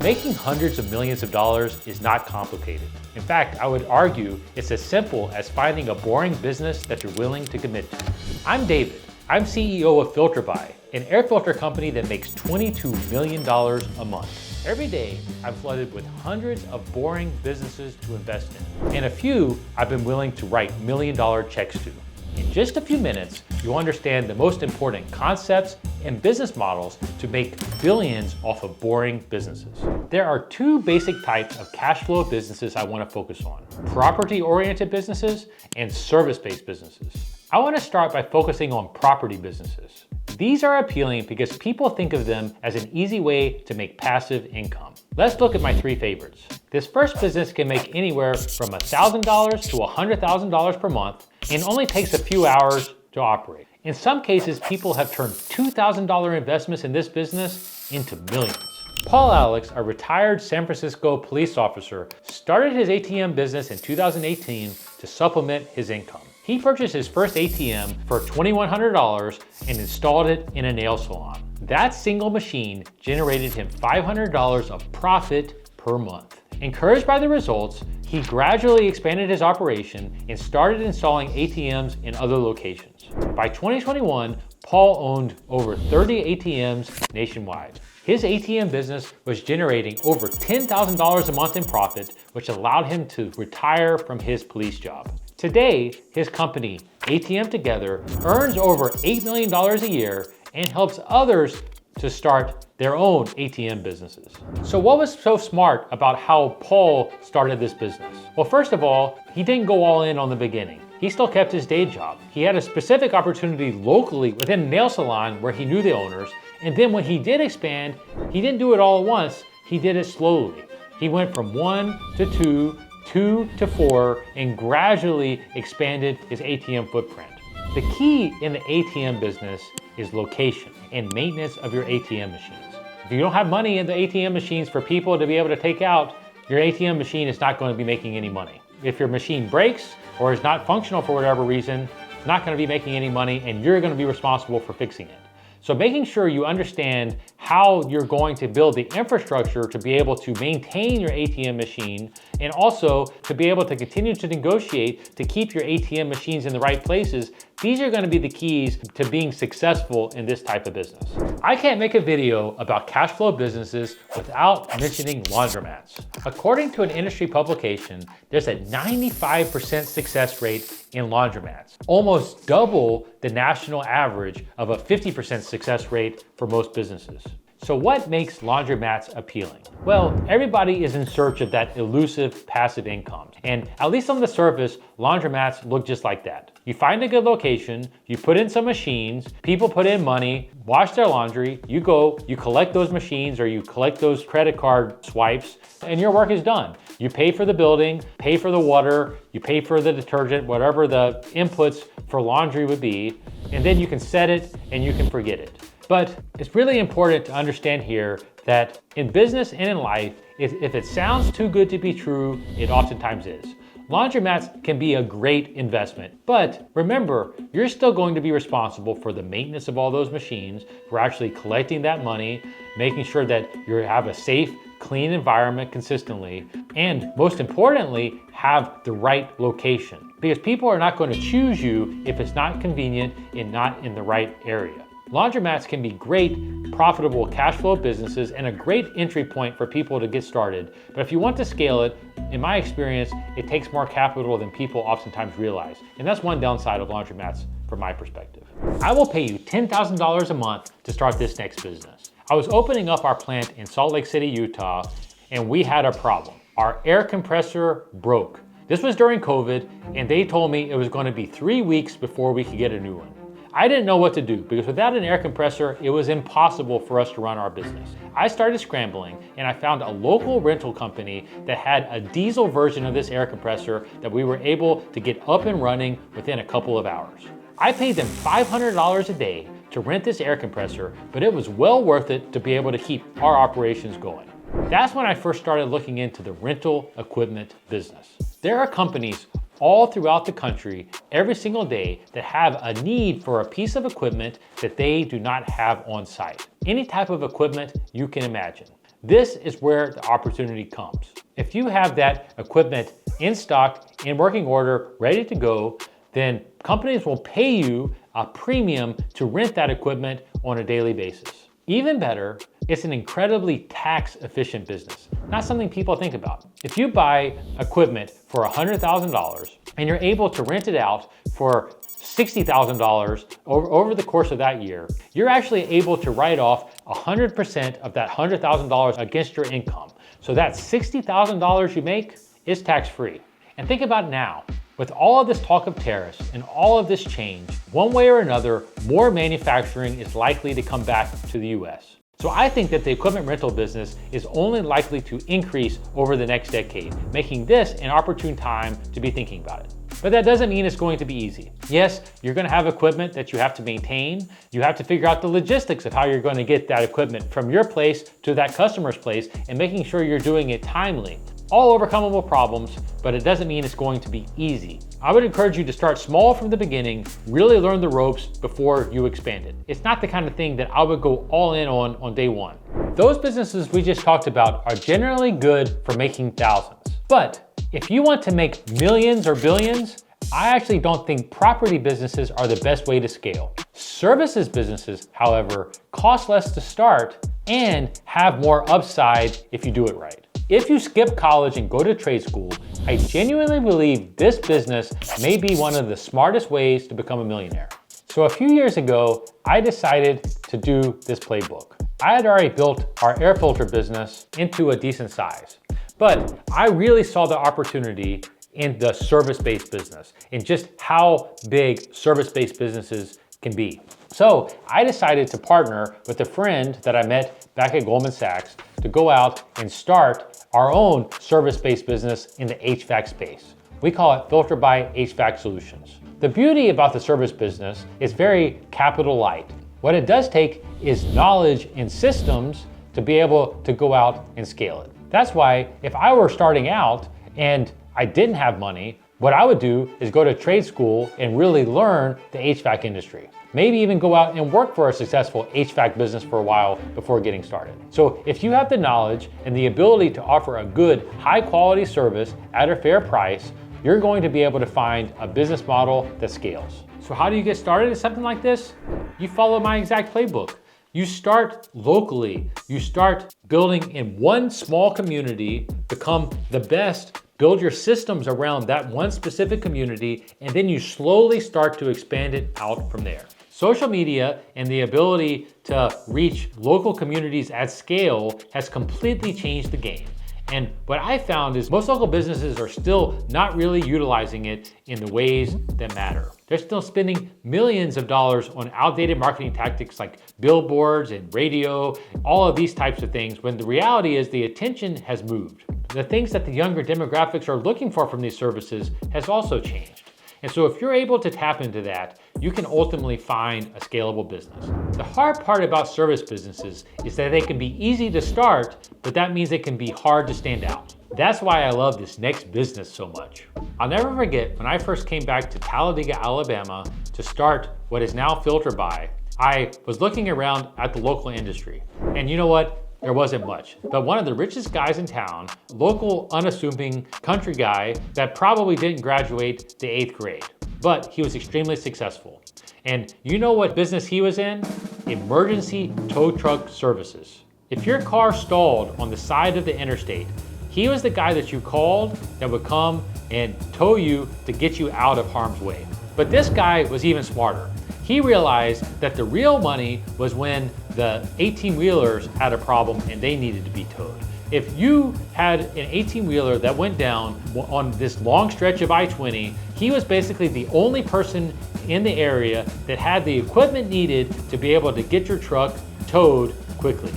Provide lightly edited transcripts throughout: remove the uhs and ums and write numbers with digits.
Making hundreds of millions of dollars is not complicated. In fact, I would argue it's as simple as finding a boring business that you're willing to commit to. I'm David. I'm CEO of Filterbuy, an air filter company that makes $22 million a month. Every day, I'm flooded with hundreds of boring businesses to invest in, and a few I've been willing to write million-dollar checks to. In just a few minutes, you'll understand the most important concepts and business models to make billions off of boring businesses. There are two basic types of cash flow businesses I want to focus on: property-oriented businesses and service-based businesses. I want to start by focusing on property businesses. These are appealing because people think of them as an easy way to make passive income. Let's look at my three favorites. This first business can make anywhere from $1,000 to $100,000 per month and only takes a few hours to operate. In some cases, people have turned $2,000 investments in this business into millions. Paul Alex, a retired San Francisco police officer, started his ATM business in 2018 to supplement his income. He purchased his first ATM for $2,100 and installed it in a nail salon. That single machine generated him $500 of profit per month. Encouraged by the results, he gradually expanded his operation and started installing ATMs in other locations. By 2021, Paul owned over 30 ATMs nationwide. His ATM business was generating over $10,000 a month in profit, which allowed him to retire from his police job. Today, his company, ATM Together, earns over $8 million a year and helps others to start their own ATM businesses. So what was so smart about how Paul started this business? Well, first of all, he didn't go all in on the beginning. He still kept his day job. He had a specific opportunity locally within a nail salon where he knew the owners. And then when he did expand, he didn't do it all at once. He did it slowly. He went from 1 to 2, 2 to 4, and gradually expanded his ATM footprint. The key in the ATM business is location and maintenance of your ATM machines. If you don't have money in the ATM machines for people to be able to take out, your ATM machine is not going to be making any money. If your machine breaks or is not functional for whatever reason, it's not going to be making any money, and you're going to be responsible for fixing it. So making sure you understand how you're going to build the infrastructure to be able to maintain your ATM machine, and also to be able to continue to negotiate to keep your ATM machines in the right places, these are going to be the keys to being successful in this type of business. I can't make a video about cash flow businesses without mentioning laundromats. According to an industry publication, there's a 95% success rate in laundromats, almost double the national average of a 50% success rate for most businesses. So what makes laundromats appealing? Well, everybody is in search of that elusive passive income. And at least on the surface, laundromats look just like that. You find a good location, you put in some machines, people put in money, wash their laundry, you go, you collect those machines or you collect those credit card swipes, and your work is done. You pay for the building, pay for the water, you pay for the detergent, whatever the inputs for laundry would be, and then you can set it and you can forget it. But it's really important to understand here that in business and in life, if it sounds too good to be true, it oftentimes is. Laundromats can be a great investment, but remember, you're still going to be responsible for the maintenance of all those machines, for actually collecting that money, making sure that you have a safe, clean environment consistently, and most importantly, have the right location. Because people are not going to choose you if it's not convenient and not in the right area. Laundromats can be great, profitable cash flow businesses and a great entry point for people to get started. But if you want to scale it, in my experience, it takes more capital than people oftentimes realize. And that's one downside of laundromats from my perspective. I will pay you $10,000 a month to start this next business. I was opening up our plant in Salt Lake City, Utah, and we had a problem. Our air compressor broke. This was during COVID, and they told me it was going to be 3 weeks before we could get a new one. I didn't know what to do because without an air compressor, it was impossible for us to run our business. I started scrambling and I found a local rental company that had a diesel version of this air compressor that we were able to get up and running within a couple of hours. I paid them $500 a day to rent this air compressor, but it was well worth it to be able to keep our operations going. That's when I first started looking into the rental equipment business. There are companies all throughout the country every single day that have a need for a piece of equipment that they do not have on site. Any type of equipment you can imagine. This is where the opportunity comes. If you have that equipment in stock, in working order, ready to go, then companies will pay you a premium to rent that equipment on a daily basis. Even better, it's an incredibly tax efficient business, not something people think about. If you buy equipment for $100,000 and you're able to rent it out for $60,000 over the course of that year, you're actually able to write off 100% of that $100,000 against your income. So that $60,000 you make is tax-free. And think about now, with all of this talk of tariffs and all of this change, one way or another, more manufacturing is likely to come back to the US. So I think that the equipment rental business is only likely to increase over the next decade, making this an opportune time to be thinking about it. But that doesn't mean it's going to be easy. Yes, you're going to have equipment that you have to maintain. You have to figure out the logistics of how you're going to get that equipment from your place to that customer's place and making sure you're doing it timely. All overcomable problems, but it doesn't mean it's going to be easy. I would encourage you to start small from the beginning, really learn the ropes before you expand it. It's not the kind of thing that I would go all in on day one. Those businesses we just talked about are generally good for making thousands. But if you want to make millions or billions, I actually don't think property businesses are the best way to scale. Services businesses, however, cost less to start and have more upside if you do it right. If you skip college and go to trade school, I genuinely believe this business may be one of the smartest ways to become a millionaire. So a few years ago, I decided to do this playbook. I had already built our air filter business into a decent size, but I really saw the opportunity in the service-based business and just how big service-based businesses can be. So I decided to partner with a friend that I met back at Goldman Sachs to go out and start our own service-based business in the HVAC space. We call it Filterbuy HVAC Solutions. The beauty about the service business is very capital light. What it does take is knowledge and systems to be able to go out and scale it. That's why if I were starting out and I didn't have money, what I would do is go to trade school and really learn the HVAC industry. Maybe even go out and work for a successful HVAC business for a while before getting started. So if you have the knowledge and the ability to offer a good, high quality service at a fair price, you're going to be able to find a business model that scales. So how do you get started in something like this? You follow my exact playbook. You start locally. You start building in one small community, become the best, build your systems around that one specific community, and then you slowly start to expand it out from there. Social media and the ability to reach local communities at scale has completely changed the game. And what I found is most local businesses are still not really utilizing it in the ways that matter. They're still spending millions of dollars on outdated marketing tactics like billboards and radio, all of these types of things, when the reality is the attention has moved. The things that the younger demographics are looking for from these services has also changed. And so if you're able to tap into that, you can ultimately find a scalable business. The hard part about service businesses is that they can be easy to start, but that means they can be hard to stand out. That's why I love this next business so much. I'll never forget when I first came back to Talladega, Alabama to start what is now Filterbuy. I was looking around at the local industry, and you know what? There wasn't much, but one of the richest guys in town, local unassuming country guy that probably didn't graduate the 8th grade, but he was extremely successful. And you know what business he was in? Emergency tow truck services. If your car stalled on the side of the interstate, he was the guy that you called that would come and tow you to get you out of harm's way. But this guy was even smarter. He realized that the real money was when the 18-wheelers had a problem and they needed to be towed. If you had an 18-wheeler that went down on this long stretch of I-20, he was basically the only person in the area that had the equipment needed to be able to get your truck towed quickly.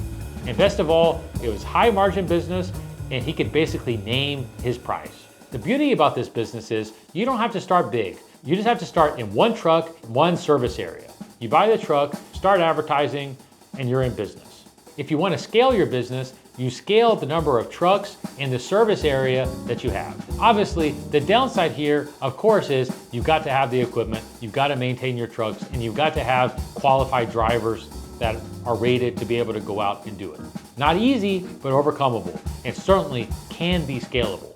And best of all, it was high margin business and he could basically name his price. The beauty about this business is you don't have to start big. You just have to start in one truck, one service area. You buy the truck, start advertising, and you're in business. If you want to scale your business, you scale the number of trucks in the service area that you have. Obviously, the downside here, of course, is you've got to have the equipment, you've got to maintain your trucks, and you've got to have qualified drivers that are rated to be able to go out and do it. Not easy, but overcomable, and certainly can be scalable.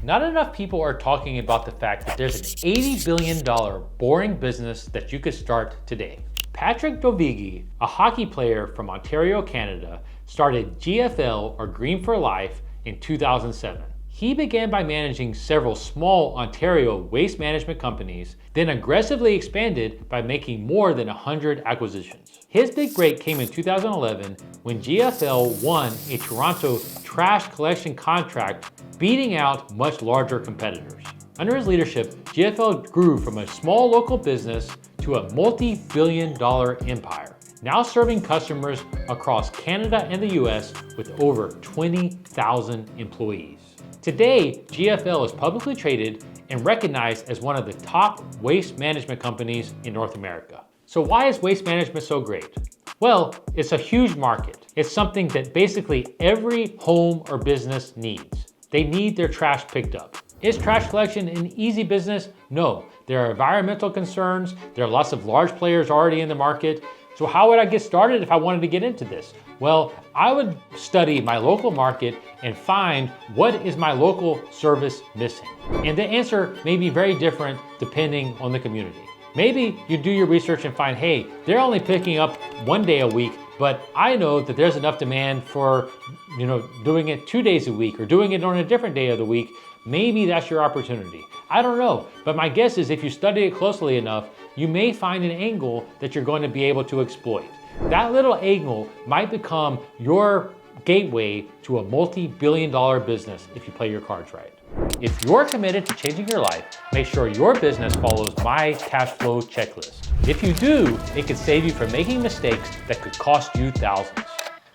Not enough people are talking about the fact that there's an $80 billion boring business that you could start today. Patrick Dovigi, a hockey player from Ontario, Canada, started GFL, or Green for Life, in 2007. He began by managing several small Ontario waste management companies, then aggressively expanded by making more than 100 acquisitions. His big break came in 2011 when GFL won a Toronto trash collection contract, beating out much larger competitors. Under his leadership, GFL grew from a small local business to a multi-billion-dollar empire, now serving customers across Canada and the US with over 20,000 employees. Today, GFL is publicly traded and recognized as one of the top waste management companies in North America. So why is waste management so great? Well, it's a huge market. It's something that basically every home or business needs. They need their trash picked up. Is trash collection an easy business? No. There are environmental concerns. There are lots of large players already in the market. So how would I get started if I wanted to get into this? Well, I would study my local market and find what is my local service missing. And the answer may be very different depending on the community. Maybe you do your research and find, hey, they're only picking up 1 day a week, but I know that there's enough demand for, doing it 2 days a week or doing it on a different day of the week. Maybe that's your opportunity. I don't know, but my guess is if you study it closely enough, you may find an angle that you're going to be able to exploit. That little angle might become your gateway to a multi-billion-dollar business if you play your cards right. If you're committed to changing your life, make sure your business follows my cash flow checklist. If you do, it could save you from making mistakes that could cost you thousands.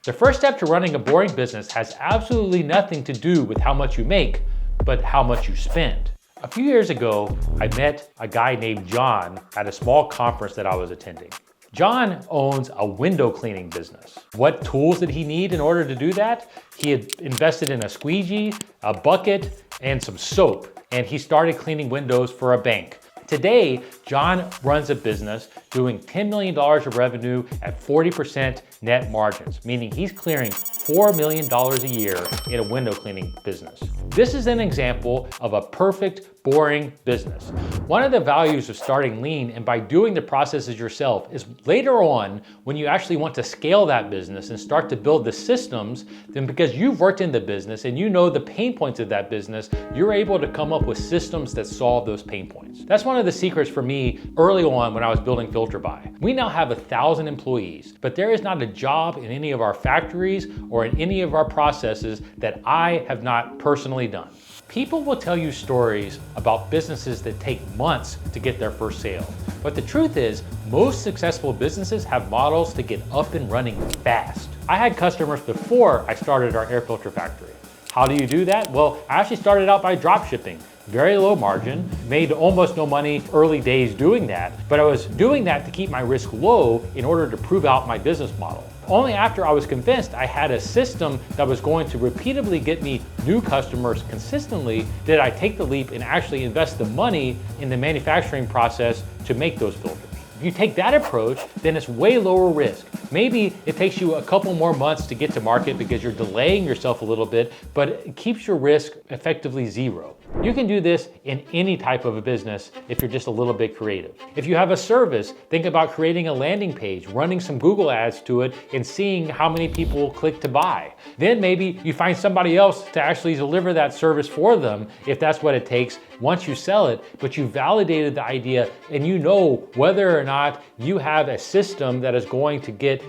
The first step to running a boring business has absolutely nothing to do with how much you make, but how much you spend. A few years ago, I met a guy named John at a small conference that I was attending. John owns a window cleaning business. What tools did he need in order to do that? He had invested in a squeegee, a bucket, and some soap, and he started cleaning windows for a bank. Today, John runs a business doing $10 million of revenue at 40% net margins, meaning he's clearing $4 million a year in a window cleaning business. This is an example of a perfect, boring business. One of the values of starting lean and by doing the processes yourself is later on, when you actually want to scale that business and start to build the systems, then because you've worked in the business and you know the pain points of that business, you're able to come up with systems that solve those pain points. That's one of the secrets for me early on when I was building Filterbuy. We now have 1,000 employees, but there is not a job in any of our factories or in any of our processes that I have not personally done. People will tell you stories about businesses that take months to get their first sale. But the truth is, most successful businesses have models to get up and running fast. I had customers before I started our air filter factory. How do you do that? Well, I actually started out by drop shipping. Very low margin, made almost no money early days doing that, but I was doing that to keep my risk low in order to prove out my business model. Only after I was convinced I had a system that was going to repeatedly get me new customers consistently did I take the leap and actually invest the money in the manufacturing process to make those filters. If you take that approach, then it's way lower risk. Maybe it takes you a couple more months to get to market because you're delaying yourself a little bit, but it keeps your risk effectively zero. You can do this in any type of a business if you're just a little bit creative. If you have a service, think about creating a landing page, running some Google ads to it, and seeing how many people click to buy. Then maybe you find somebody else to actually deliver that service for them if that's what it takes once you sell it, but you validated the idea and you know whether or not you have a system that is going to get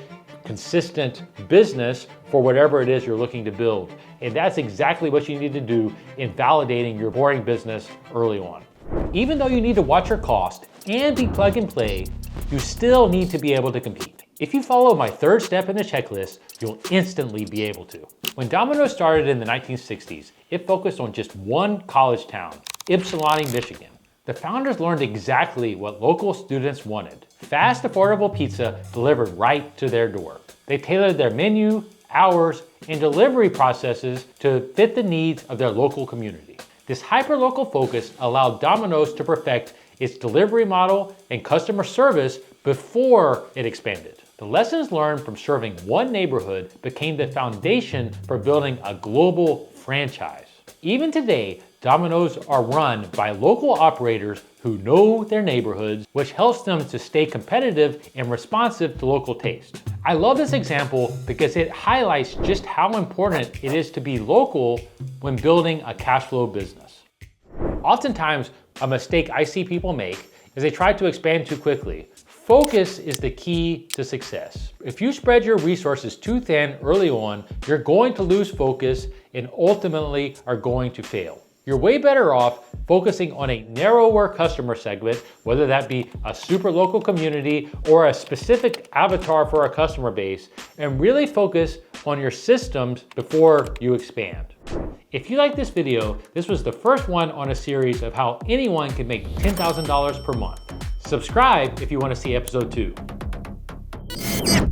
consistent business for whatever it is you're looking to build. And that's exactly what you need to do in validating your boring business early on. Even though you need to watch your cost and be plug and play, you still need to be able to compete. If you follow my third step in the checklist, you'll instantly be able to. When Domino's started in the 1960s, it focused on just one college town, Ypsilanti, Michigan. The founders learned exactly what local students wanted: fast, affordable pizza delivered right to their door. They tailored their menu, hours, and delivery processes to fit the needs of their local community. This hyper-local focus allowed Domino's to perfect its delivery model and customer service before it expanded. The lessons learned from serving one neighborhood became the foundation for building a global franchise. Even today, Domino's are run by local operators who know their neighborhoods, which helps them to stay competitive and responsive to local taste. I love this example because it highlights just how important it is to be local when building a cash flow business. Oftentimes, a mistake I see people make is they try to expand too quickly. Focus is the key to success. If you spread your resources too thin early on, you're going to lose focus and ultimately are going to fail. You're way better off focusing on a narrower customer segment, whether that be a super local community or a specific avatar for a customer base, and really focus on your systems before you expand. If you like this video, this was the first one on a series of how anyone can make $10,000 per month. Subscribe if you want to see episode 2.